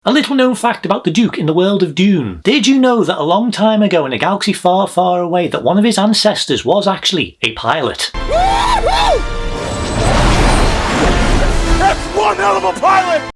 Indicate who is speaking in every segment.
Speaker 1: A little known fact about the Duke in the world of Dune. Did you know that a long time ago in a galaxy far, far away that one of his ancestors was actually a pilot?
Speaker 2: That's one hell of a pilot!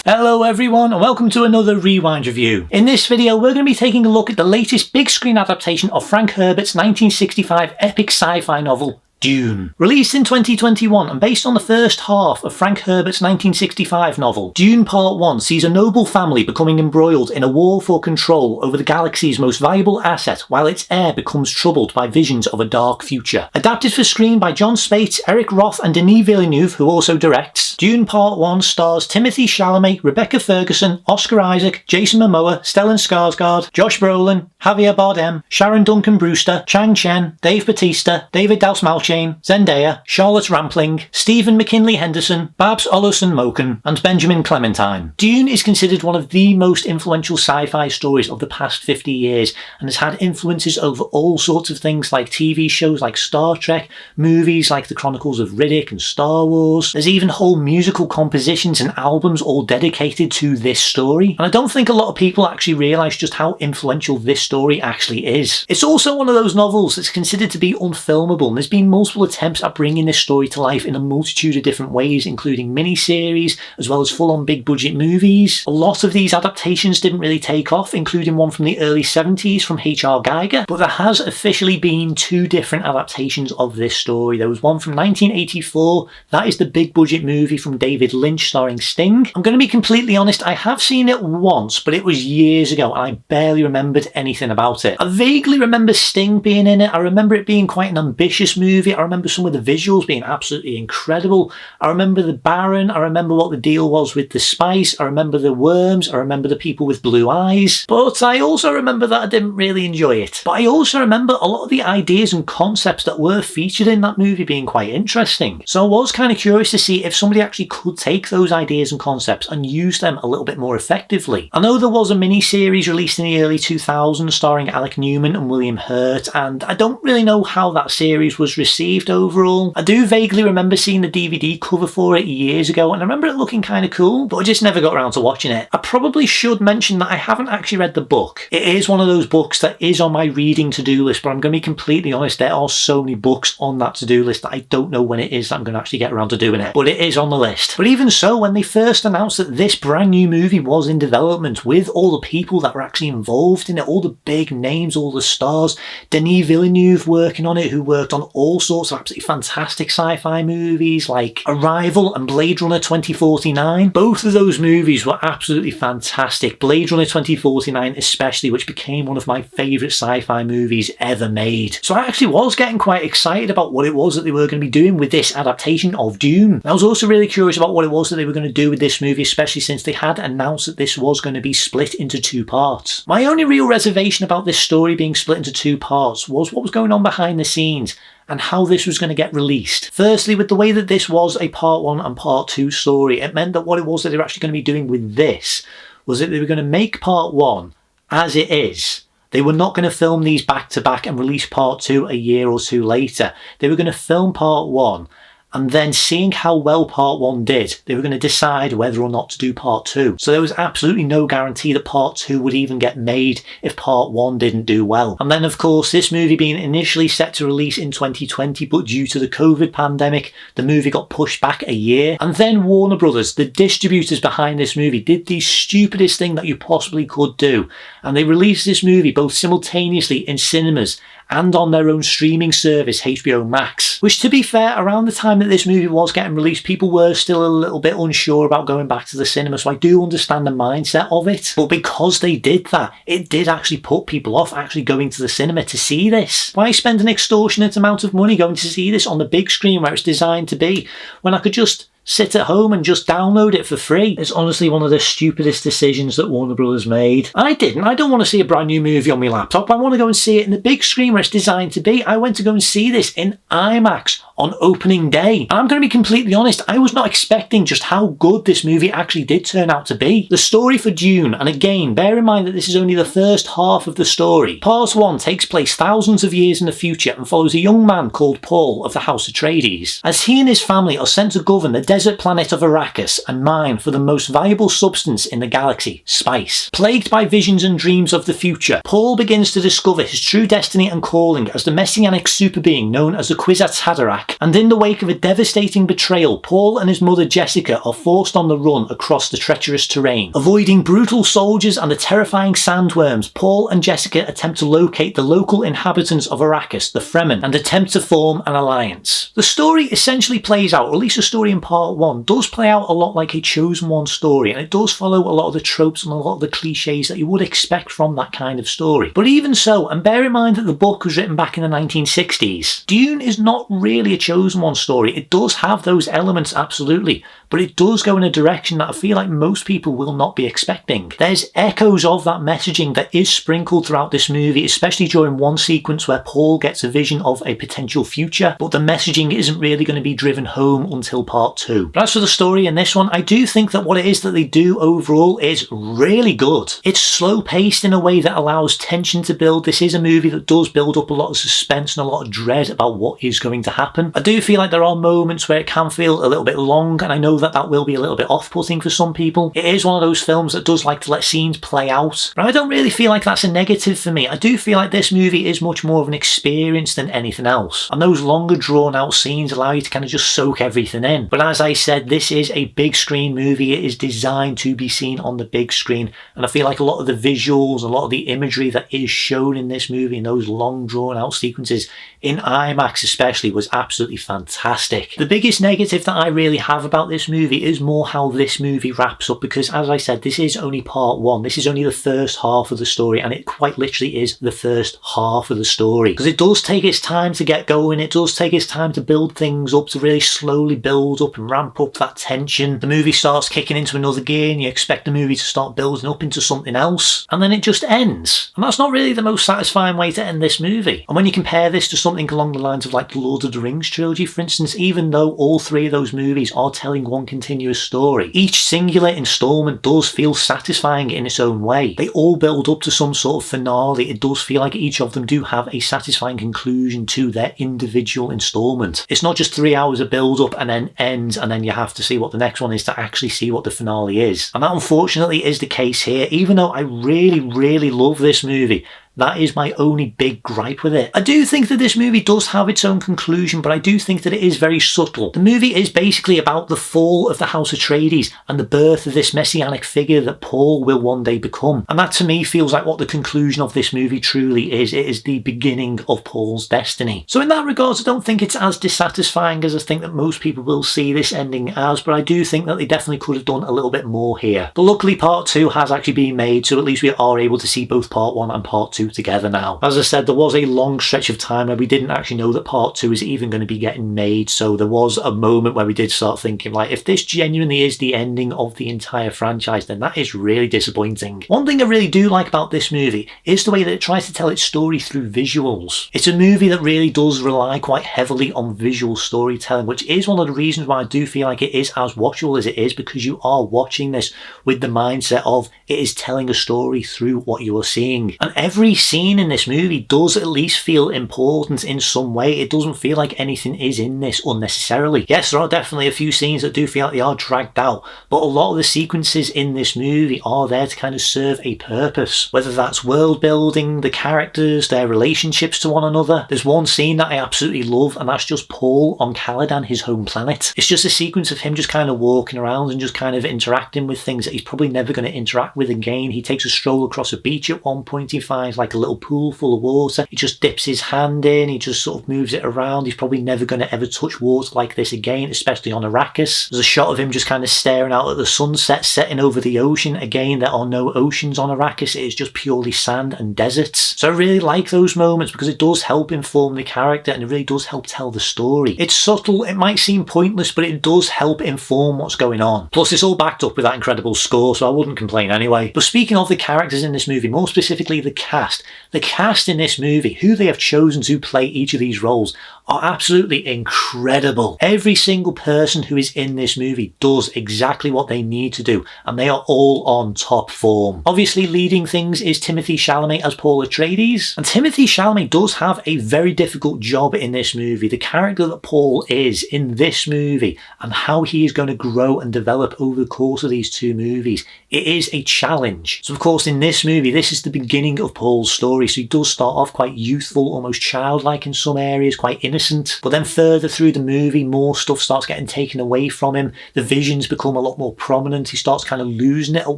Speaker 1: Hello everyone and welcome to another Rewind review. In this video we're going to be taking a look at the latest big screen adaptation of Frank Herbert's 1965 epic sci-fi novel Dune. Released in 2021 and based on the first half of Frank Herbert's 1965 novel, Dune Part 1 sees a noble family becoming embroiled in a war for control over the galaxy's most valuable asset while its heir becomes troubled by visions of a dark future. Adapted for screen by Jon Spaihts, Eric Roth and Denis Villeneuve, who also directs, Dune Part 1 stars Timothée Chalamet, Rebecca Ferguson, Oscar Isaac, Jason Momoa, Stellan Skarsgård, Josh Brolin, Javier Bardem, Sharon Duncan Brewster, Chang Chen, Dave Bautista, David Dastmalchian, Zendaya, Charlotte Rampling, Stephen McKinley Henderson, Babs Oluson-Moken, and Benjamin Clementine. Dune is considered one of the most influential sci-fi stories of the past 50 years and has had influences over all sorts of things like TV shows like Star Trek, movies like The Chronicles of Riddick and Star Wars. There's even whole musical compositions and albums all dedicated to this story. And I don't think a lot of people actually realise just how influential this story actually is. It's also one of those novels that's considered to be unfilmable, and there's been multiple attempts at bringing this story to life in a multitude of different ways, including miniseries as well as full-on big budget movies. A lot of these adaptations didn't really take off, including one from the early 70s from H.R. Giger, but there has officially been two different adaptations of this story. There was one from 1984, that is the big budget movie from David Lynch starring Sting. I'm going to be completely honest, I have seen it once, but it was years ago and I barely remembered anything about it. I vaguely remember Sting being in it, I remember it being quite an ambitious movie, I remember some of the visuals being absolutely incredible, I remember the Baron, I remember what the deal was with the spice, I remember the worms, I remember the people with blue eyes, but I also remember that I didn't really enjoy it. But I also remember a lot of the ideas and concepts that were featured in that movie being quite interesting. So I was kind of curious to see if somebody actually could take those ideas and concepts and use them a little bit more effectively. I know there was a mini-series released in the early 2000s starring Alec Newman and William Hurt, and I don't really know how that series was received overall. I do vaguely remember seeing the DVD cover for it years ago and I remember it looking kind of cool, but I just never got around to watching it. I probably should mention that I haven't actually read the book. It is one of those books that is on my reading to-do list, but I'm going to be completely honest, there are so many books on that to-do list that I don't know when it is that I'm going to actually get around to doing it, but it is on the list. But even so, when they first announced that this brand new movie was in development with all the people that were actually involved in it, all the big names, all the stars, Denis Villeneuve working on it, who worked on all sorts of absolutely fantastic sci-fi movies like Arrival and Blade Runner 2049. Both of those movies were absolutely fantastic. Blade Runner 2049 especially, which became one of my favourite sci-fi movies ever made. So I actually was getting quite excited about what it was that they were going to be doing with this adaptation of Dune. I was also really curious about what it was that they were going to do with this movie, especially since they had announced that this was going to be split into two parts. My only real reservation about this story being split into two parts was what was going on behind the scenes and how this was going to get released. Firstly, with the way that this was a part 1 and part 2 story, it meant that what it was that they were actually going to be doing with this was that they were going to make part 1 as it is. They were not going to film these back to back and release part 2 a year or two later. They were going to film part 1 and then seeing how well part 1 did, they were going to decide whether or not to do part 2. So there was absolutely no guarantee that part 2 would even get made if part 1 didn't do well. And then of course, this movie being initially set to release in 2020, but due to the COVID pandemic, the movie got pushed back a year. And then Warner Brothers, the distributors behind this movie, did the stupidest thing that you possibly could do. And they released this movie both simultaneously in cinemas and on their own streaming service, HBO Max. Which, to be fair, around the time that this movie was getting released, people were still a little bit unsure about going back to the cinema, so I do understand the mindset of it. But because they did that, it did actually put people off actually going to the cinema to see this. Why spend an extortionate amount of money going to see this on the big screen where it's designed to be, when I could just sit at home and just download it for free? It's honestly one of the stupidest decisions that Warner Brothers made. I don't want to see a brand new movie on my laptop. I want to go and see it in the big screen where it's designed to be. I went to go and see this in IMAX on opening day. And I'm going to be completely honest, I was not expecting just how good this movie actually did turn out to be. The story for Dune, and again, bear in mind that this is only the first half of the story. Part 1 takes place thousands of years in the future and follows a young man called Paul of the House Atreides, as he and his family are sent to govern the desert planet of Arrakis and mine for the most valuable substance in the galaxy, spice. Plagued by visions and dreams of the future, Paul begins to discover his true destiny and calling as the messianic superbeing known as the Kwisatz Haderach, and in the wake of a devastating betrayal, Paul and his mother Jessica are forced on the run across the treacherous terrain. Avoiding brutal soldiers and the terrifying sandworms, Paul and Jessica attempt to locate the local inhabitants of Arrakis, the Fremen, and attempt to form an alliance. The story essentially plays out, or at least the story in part 1, does play out a lot like a Chosen One story, and it does follow a lot of the tropes and a lot of the cliches that you would expect from that kind of story. But even so, and bear in mind that the book was written back in the 1960s, Dune is not really a Chosen One story. It does have those elements, absolutely, but it does go in a direction that I feel like most people will not be expecting. There's echoes of that messaging that is sprinkled throughout this movie, especially during one sequence where Paul gets a vision of a potential future, but the messaging isn't really going to be driven home until part 2. But as for the story in this one, I do think that what it is that they do overall is really good. It's slow paced in a way that allows tension to build. This is a movie that does build up a lot of suspense and a lot of dread about what is going to happen. I do feel like there are moments where it can feel a little bit long, and I know that that will be a little bit off-putting for some people. It is one of those films that does like to let scenes play out, but I don't really feel like that's a negative for me. I do feel like this movie is much more of an experience than anything else, and those longer drawn out scenes allow you to kind of just soak everything in. But as I said, this is a big screen movie. It is designed to be seen on the big screen, and I feel like a lot of the visuals, a lot of the imagery that is shown in this movie in those long drawn out sequences in IMAX especially was absolutely fantastic. The biggest negative that I really have about this movie is more how this movie wraps up, because as I said, this is only part 1. This is only the first half of the story, and it quite literally is the first half of the story, because it does take its time to get going. It does take its time to build things up, to really slowly build up and ramp up that tension. The movie starts kicking into another gear and you expect the movie to start building up into something else, and then it just ends. And that's not really the most satisfying way to end this movie. And when you compare this to something along the lines of like the Lord of the Rings trilogy, for instance, even though all 3 of those movies are telling one continuous story, each singular installment does feel satisfying in its own way. They all build up to some sort of finale. It does feel like each of them do have a satisfying conclusion to their individual installment. It's not just 3 hours of build up and then ends, and then you have to see what the next one is to actually see what the finale is. And that unfortunately is the case here. Even though I really love this movie, that is my only big gripe with it. I do think that this movie does have its own conclusion, but I do think that it is very subtle. The movie is basically about the fall of the House Atreides and the birth of this messianic figure that Paul will one day become. And that to me feels like what the conclusion of this movie truly is. It is the beginning of Paul's destiny. So in that regards, I don't think it's as dissatisfying as I think that most people will see this ending as, but I do think that they definitely could have done a little bit more here. But luckily part 2 has actually been made, so at least we are able to see both part 1 and part 2 together now. As I said, there was a long stretch of time where we didn't actually know that part 2 is even going to be getting made, so there was a moment where we did start thinking, like, if this genuinely is the ending of the entire franchise, then that is really disappointing. One thing I really do like about this movie is the way that it tries to tell its story through visuals. It's a movie that really does rely quite heavily on visual storytelling, which is one of the reasons why I do feel like it is as watchable as it is, because you are watching this with the mindset of it is telling a story through what you are seeing. And every scene in this movie does at least feel important in some way. It doesn't feel like anything is in this unnecessarily. Yes, there are definitely a few scenes that do feel like they are dragged out, but a lot of the sequences in this movie are there to kind of serve a purpose. Whether that's world building, the characters, their relationships to one another. There's one scene that I absolutely love, and that's just Paul on Caladan, his home planet. It's just a sequence of him just kind of walking around and just kind of interacting with things that he's probably never going to interact with again. He takes a stroll across a beach at one point. He finds like a little pool full of water. He just dips his hand in. He just sort of moves it around. He's probably never going to ever touch water like this again, especially on Arrakis. There's a shot of him just kind of staring out at the sunset setting over the ocean. Again, there are no oceans on Arrakis. It is just purely sand and deserts. So I really like those moments because it does help inform the character and it really does help tell the story. It's subtle. It might seem pointless, but it does help inform what's going on. Plus, it's all backed up with that incredible score, so I wouldn't complain anyway. But speaking of the characters in this movie, more specifically the cast, cast. The cast in this movie, who they have chosen to play each of these roles, are absolutely incredible. Every single person who is in this movie does exactly what they need to do, and they are all on top form. Obviously, leading things is Timothée Chalamet as Paul Atreides, and Timothée Chalamet does have a very difficult job in this movie. The character that Paul is in this movie and how he is going to grow and develop over the course of these two movies, it is a challenge. So of course in this movie, this is the beginning of Paul's story, so he does start off quite youthful, almost childlike in some areas, quite innocent, but then further through the movie more stuff starts getting taken away from him. The visions become a lot more prominent. He starts kind of losing it at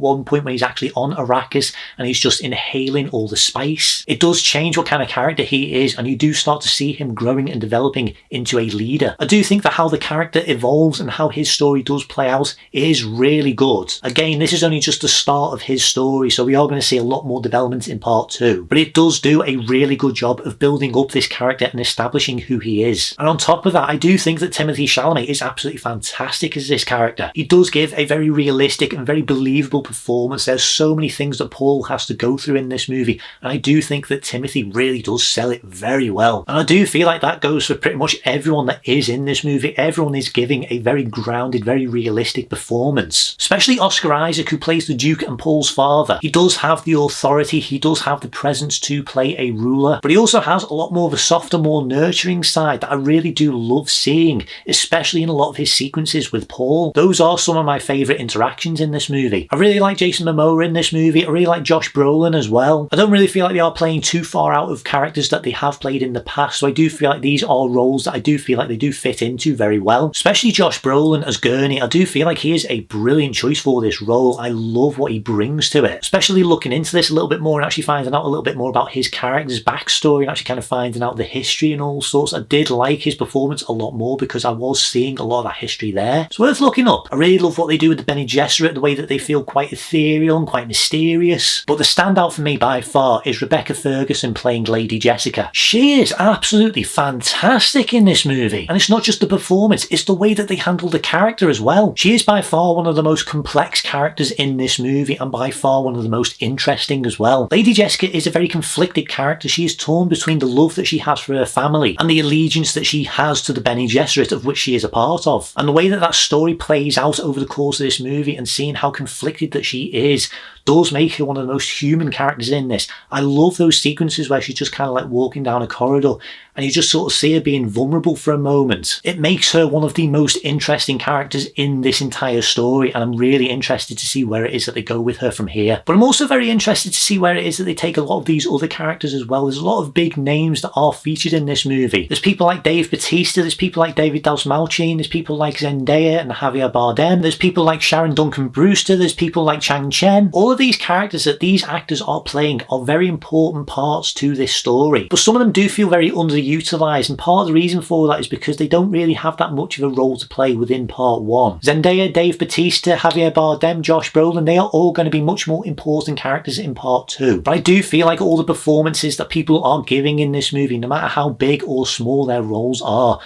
Speaker 1: one point when he's actually on Arrakis and he's just inhaling all the spice. It does change what kind of character he is, and you do start to see him growing and developing into a leader. I do think that how the character evolves and how his story does play out is really good. Again, this is only just the start of his story, so we are going to see a lot more development in part 2, but it does do a really good job of building up this character and establishing who he is. And on top of that, I do think that Timothée Chalamet is absolutely fantastic as this character. He does give a very realistic and very believable performance. There's so many things that Paul has to go through in this movie, and I do think that Timothée really does sell it very well. And I do feel like that goes for pretty much everyone that is in this movie. Everyone is giving a very grounded, very realistic performance. Especially Oscar Isaac, who plays the Duke and Paul's father. He does have the authority, he does have the presence to play a ruler, but he also has a lot more of a softer, more nurturing side that I really do love seeing, especially in a lot of his sequences with Paul. Those are some of my favourite interactions in this movie. I really like Jason Momoa in this movie. I really like Josh Brolin as well. I don't really feel like they are playing too far out of characters that they have played in the past, so I do feel like these are roles that I do feel like they do fit into very well. Especially Josh Brolin as Gurney. I do feel like he is a brilliant choice for this role. I love what he brings to it. Especially looking into this a little bit more and actually finding out a little bit more about his character's backstory and actually kind of finding out the history and all sorts. I did like his performance a lot more because I was seeing a lot of that history there. It's worth looking up. I really love what they do with the Bene Gesserit, the way that they feel quite ethereal and quite mysterious. But the standout for me by far is Rebecca Ferguson playing Lady Jessica. She is absolutely fantastic in this movie. And it's not just the performance, it's the way that they handle the character as well. She is by far one of the most complex characters in this movie and by far one of the most interesting as well. Lady Jessica is a very conflicted character. She is torn between the love that she has for her family and the allegiance that she has to the Bene Gesserit of which she is a part of. And the way that that story plays out over the course of this movie and seeing how conflicted that she is does make her one of the most human characters in this. I love those sequences where she's just kind of like walking down a corridor and you just sort of see her being vulnerable for a moment. It makes her one of the most interesting characters in this entire story, and I'm really interested to see where it is that they go with her from here. But I'm also very interested to see where it is that they take a lot of these other characters as well. There's a lot of big names that are featured in this movie. There's people like Dave Bautista, there's people like David Dalsmalchian, there's people like Zendaya and Javier Bardem, there's people like Sharon Duncan Brewster, there's people like Chang Chen. All of these characters that these actors are playing are very important parts to this story, but some of them do feel very underutilized, and part of the reason for that is because they don't really have that much of a role to play within part 1. Zendaya, Dave Bautista, Javier Bardem, Josh Brolin, they are all going to be much more important characters in part 2. But I do feel like all the performances that people are giving in this movie, no matter how big or small their roles are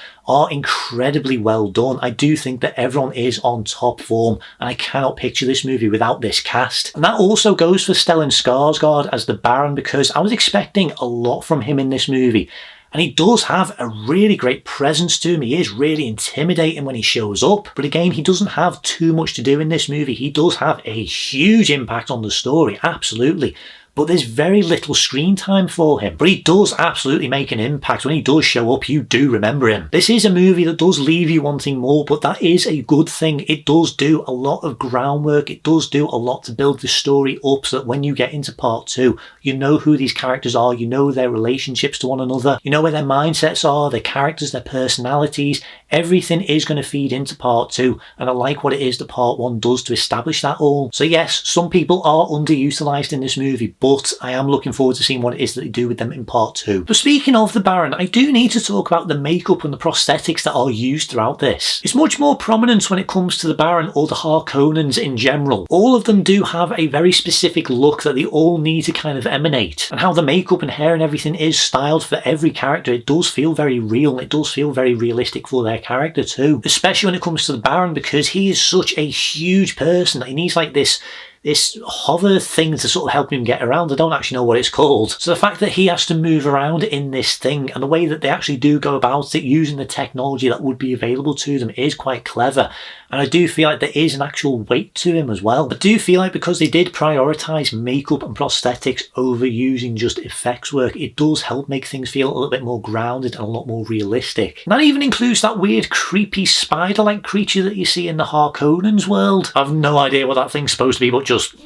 Speaker 1: incredibly well done. I do think that everyone is on top form, and I cannot picture this movie without this cast. And that also goes for Stellan Skarsgård as the Baron, because I was expecting a lot from him in this movie. And he does have a really great presence to him. He is really intimidating when he shows up. But again, he doesn't have too much to do in this movie. He does have a huge impact on the story, absolutely. But there's very little screen time for him. But he does absolutely make an impact. When he does show up, you do remember him. This is a movie that does leave you wanting more, but that is a good thing. It does do a lot of groundwork. It does do a lot to build the story up so that when you get into part 2, you know who these characters are, you know their relationships to one another, you know where their mindsets are, their characters, their personalities. Everything is going to feed into part 2, and I like what it is that part 1 does to establish that all. So yes, some people are underutilized in this movie, but I am looking forward to seeing what it is that they do with them in part 2. But speaking of the Baron, I do need to talk about the makeup and the prosthetics that are used throughout this. It's much more prominent when it comes to the Baron or the Harkonnens in general. All of them do have a very specific look that they all need to kind of emanate, and how the makeup and hair and everything is styled for every character. It does feel very real, and it does feel very realistic for their character too, especially when it comes to the Baron, because he is such a huge person that he needs like this this hover thing to sort of help him get around. I don't actually know what it's called. So the fact that he has to move around in this thing and the way that they actually do go about it using the technology that would be available to them is quite clever. And I do feel like there is an actual weight to him as well. I do feel like because they did prioritise makeup and prosthetics over using just effects work, it does help make things feel a little bit more grounded and a lot more realistic. And that even includes that weird creepy spider-like creature that you see in the Harkonnens world. I've no idea what that thing's supposed to be, but just...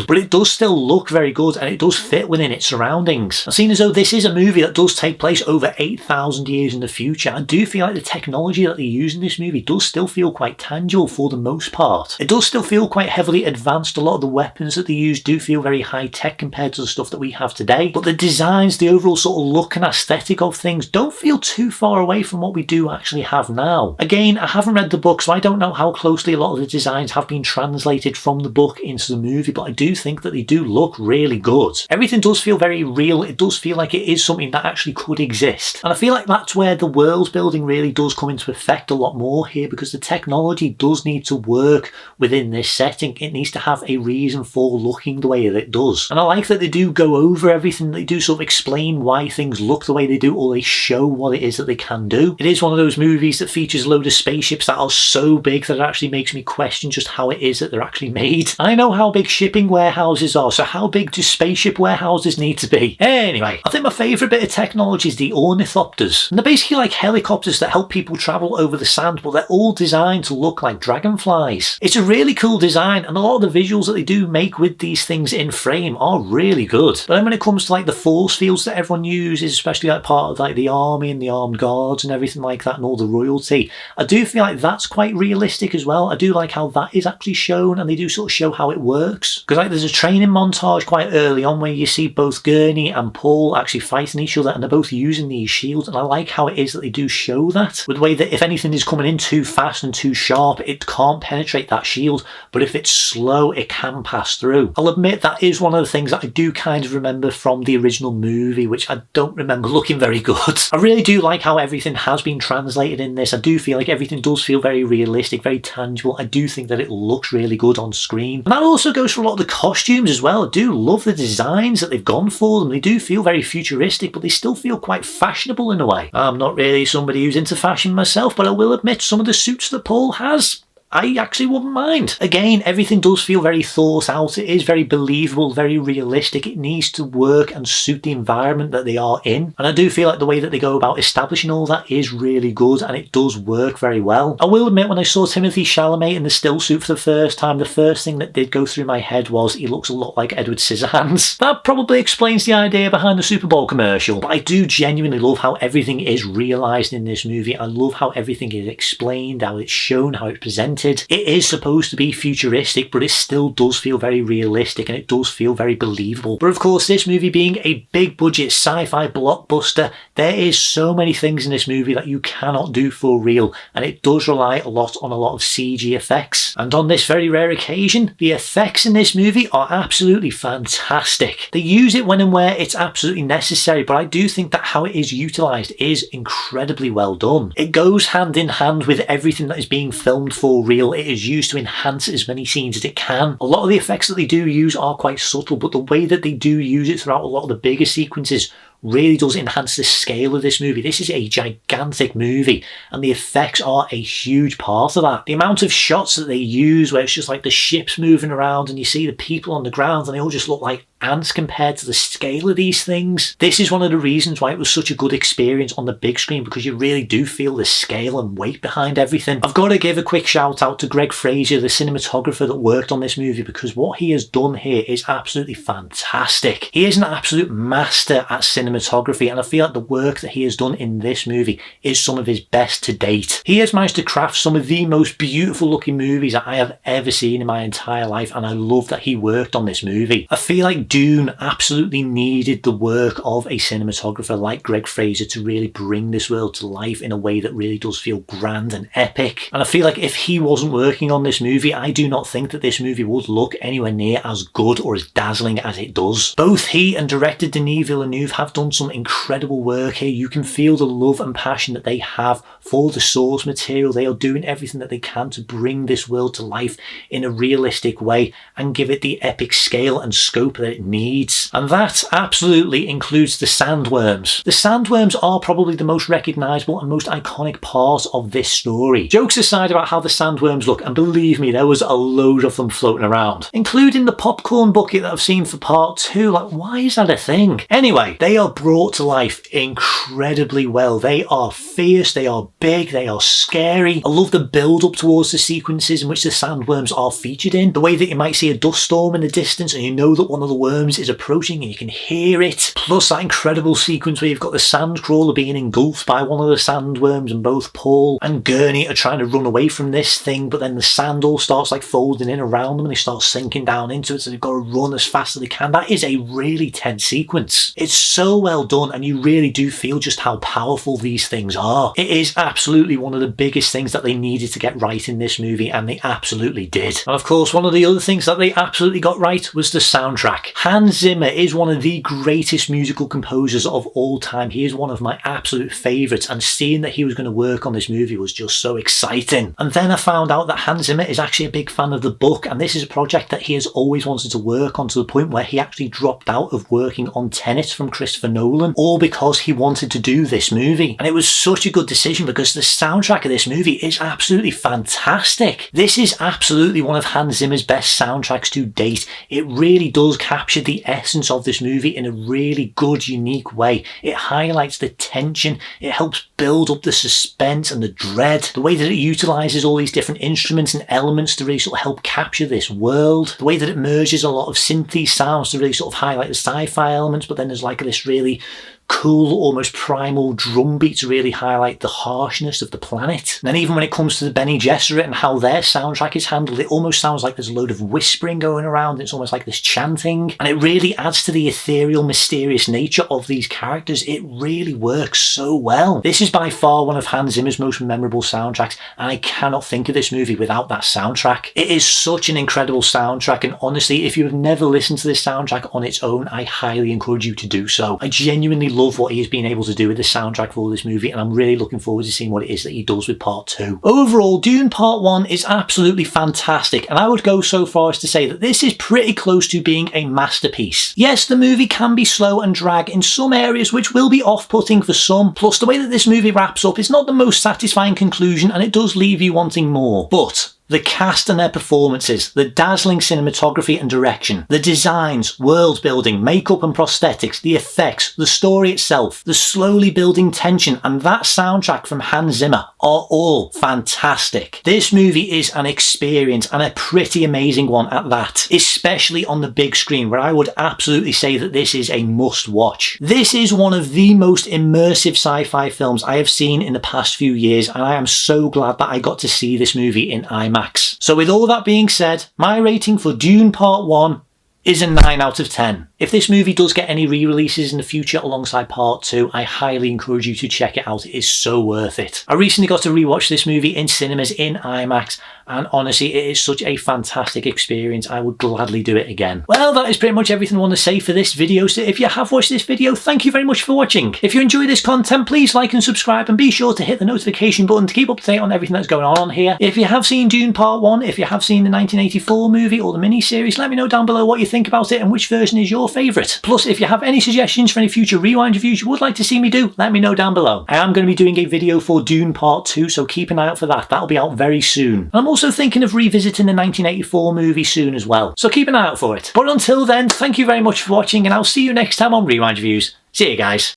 Speaker 1: But it does still look very good and it does fit within its surroundings. And seeing as though this is a movie that does take place over 8,000 years in the future, I do feel like the technology that they use in this movie does still feel quite tangible for the most part. It does still feel quite heavily advanced. A lot of the weapons that they use do feel very high tech compared to the stuff that we have today, but the designs, the overall sort of look and aesthetic of things don't feel too far away from what we do actually have now. Again, I haven't read the book, so I don't know how closely a lot of the designs have been translated from the book into the movie, but I do think that they do look really good. Everything does feel very real. It does feel like it is something that actually could exist, and I feel like that's where the world building really does come into effect a lot more here, because the technology does need to work within this setting. It needs to have a reason for looking the way that it does. And I like that they do go over everything. They do sort of explain why things look the way they do, or they show what it is that they can do. It is one of those movies that features a load of spaceships that are so big that it actually makes me question just how it is that they're actually made. I know how big shipping warehouses are, so how big do spaceship warehouses need to be? Anyway, I think my favourite bit of technology is the ornithopters. And they're basically like helicopters that help people travel over the sand, but they're all designed to look like dragonflies. It's a really cool design, and a lot of the visuals that they do make with these things in frame are really good. But then when it comes to like the force fields that everyone uses, especially like part of like the army and the armed guards and everything like that and all the royalty, I do feel like that's quite realistic as well. I do like how that is actually shown, and they do sort of show how it works. Because like there's a training montage quite early on where you see both Gurney and Paul actually fighting each other, and they're both using these shields, and I like how it is that they do show that, with the way that if anything is coming in too fast and too sharp, it can't penetrate that shield, but if it's slow, it can pass through. I'll admit that is one of the things that I do kind of remember from the original movie, which I don't remember looking very good. I really do like how everything has been translated in this. I do feel like everything does feel very realistic, very tangible. I do think that it looks really good on screen. And that also goes for a lot of the costumes as well. I do love the designs that they've gone for them. They do feel very futuristic, but they still feel quite fashionable in a way. I'm not really somebody who's into fashion myself, but I will admit some of the suits that Paul has, I actually wouldn't mind. Again, everything does feel very thought out. It is very believable, very realistic. It needs to work and suit the environment that they are in. And I do feel like the way that they go about establishing all that is really good, and it does work very well. I will admit, when I saw Timothée Chalamet in the still suit for the first time, the first thing that did go through my head was he looks a lot like Edward Scissorhands. That probably explains the idea behind the Super Bowl commercial. But I do genuinely love how everything is realised in this movie. I love how everything is explained, how it's shown, how it's presented. It is supposed to be futuristic, but it still does feel very realistic, and it does feel very believable. But of course, this movie being a big budget sci-fi blockbuster, there is so many things in this movie that you cannot do for real, and it does rely a lot on a lot of CG effects. And on this very rare occasion, the effects in this movie are absolutely fantastic. They use it when and where it's absolutely necessary, but I do think that how it is utilised is incredibly well done. It goes hand in hand with everything that is being filmed for real. It is used to enhance as many scenes as it can. A lot of the effects that they do use are quite subtle, but the way that they do use it throughout a lot of the bigger sequences really does enhance the scale of this movie. This is a gigantic movie, and the effects are a huge part of that. The amount of shots that they use where it's just like the ships moving around and you see the people on the ground and they all just look like ants compared to the scale of these things. This is one of the reasons why it was such a good experience on the big screen, because you really do feel the scale and weight behind everything. I've got to give a quick shout out to Greg Fraser, the cinematographer that worked on this movie, because what he has done here is absolutely fantastic. He is an absolute master at cinematography, and I feel like the work that he has done in this movie is some of his best to date. He has managed to craft some of the most beautiful looking movies that I have ever seen in my entire life, and I love that he worked on this movie. I feel like Dune absolutely needed the work of a cinematographer like Greg Fraser to really bring this world to life in a way that really does feel grand and epic. And I feel like if he wasn't working on this movie, I do not think that this movie would look anywhere near as good or as dazzling as it does. Both he and director Denis Villeneuve have done some incredible work here. You can feel the love and passion that they have for the source material. They are doing everything that they can to bring this world to life in a realistic way and give it the epic scale and scope that it needs. And that absolutely includes the sandworms. The sandworms are probably the most recognisable and most iconic part of this story. Jokes aside about how the sandworms look, and believe me, there was a load of them floating around, including the popcorn bucket that I've seen for part 2. Like, why is that a thing? Anyway, they are brought to life incredibly well. They are fierce, they are big, they are scary. I love the build up towards the sequences in which the sandworms are featured in. The way that you might see a dust storm in the distance and you know that one of the worms is approaching and you can hear it. Plus that incredible sequence where you've got the sandcrawler being engulfed by one of the sandworms, and both Paul and Gurney are trying to run away from this thing, but then the sand all starts like folding in around them and they start sinking down into it, so they've got to run as fast as they can. That is a really tense sequence. It's so well done and you really do feel just how powerful these things are. It is absolutely one of the biggest things that they needed to get right in this movie, and they absolutely did. And of course, one of the other things that they absolutely got right was the soundtrack. Hans Zimmer is one of the greatest musical composers of all time. He is one of my absolute favourites, and seeing that he was going to work on this movie was just so exciting. And then I found out that Hans Zimmer is actually a big fan of the book, and this is a project that he has always wanted to work on, to the point where he actually dropped out of working on Tenet from Christopher Nolan, all because he wanted to do this movie. And it was such a good decision because the soundtrack of this movie is absolutely fantastic. This is absolutely one of Hans Zimmer's best soundtracks to date. It really does capture the essence of this movie in a really good, unique way. It highlights the tension, it helps build up the suspense and the dread, the way that it utilises all these different instruments and elements to really sort of help capture this world, the way that it merges a lot of synthy sounds to really sort of highlight the sci-fi elements, but then there's like this really cool, almost primal drum beat to really highlight the harshness of the planet. And then even when it comes to the Bene Gesserit and how their soundtrack is handled, it almost sounds like there's a load of whispering going around. It's almost like this chanting, and it really adds to the ethereal, mysterious nature of these characters. It really works so well. This is by far one of Hans Zimmer's most memorable soundtracks, and I cannot think of this movie without that soundtrack. It is such an incredible soundtrack, and honestly, if you have never listened to this soundtrack on its own, I highly encourage you to do so. I genuinely love what he has been able to do with the soundtrack for this movie, and I'm really looking forward to seeing what it is that he does with part 2. Overall, Dune Part 1 is absolutely fantastic, and I would go so far as to say that this is pretty close to being a masterpiece. Yes, the movie can be slow and drag in some areas, which will be off-putting for some, plus the way that this movie wraps up is not the most satisfying conclusion, and it does leave you wanting more. But the cast and their performances, the dazzling cinematography and direction, the designs, world building, makeup and prosthetics, the effects, the story itself, the slowly building tension, and that soundtrack from Hans Zimmer are all fantastic. This movie is an experience, and a pretty amazing one at that, especially on the big screen, where I would absolutely say that this is a must watch. This is one of the most immersive sci-fi films I have seen in the past few years, and I am so glad that I got to see this movie in IMAX. So with all that being said, my rating for Dune Part 1 is a 9 out of 10. If this movie does get any re-releases in the future alongside Part 2, I highly encourage you to check it out. It is so worth it. I recently got to rewatch this movie in cinemas in IMAX, and honestly, it is such a fantastic experience. I would gladly do it again. Well, that is pretty much everything I want to say for this video. So if you have watched this video, thank you very much for watching. If you enjoy this content, please like and subscribe, and be sure to hit the notification button to keep up to date on everything that's going on here. If you have seen Dune Part 1, if you have seen the 1984 movie or the mini-series, let me know down below what you think about it and which version is your favourite. Plus, if you have any suggestions for any future Rewind reviews you would like to see me do, let me know down below. I am going to be doing a video for Dune Part 2, so keep an eye out for that. That'll be out very soon. And I'm also thinking of revisiting the 1984 movie soon as well, so keep an eye out for it. But until then, thank you very much for watching, and I'll see you next time on Rewind Reviews. See you guys.